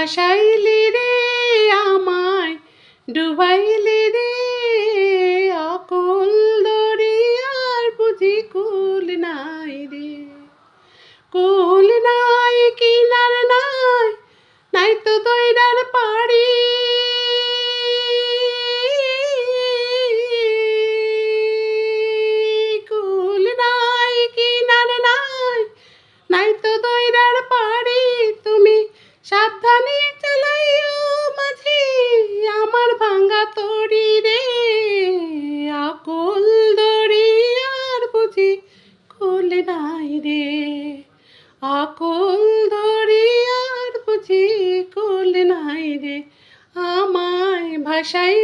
ভাসাইলি রে আমায় ডুবাইলি রে অকুল দরিয়ার বুঝি কুল নাই রে। কুল নাই কিনার নাই নাই তো দইরার পাড়ি কুল নাই কিনার নাই নাই তো দইরার পাড়ি তুমি সাবধানে চালাইও মাঝি আমার ভাঙা তরি রে আকুল দরিয়ার বুঝি কুল নাই রে আকুল দরিয়ার বুঝি কুল নাই রে আমায় ভাসাই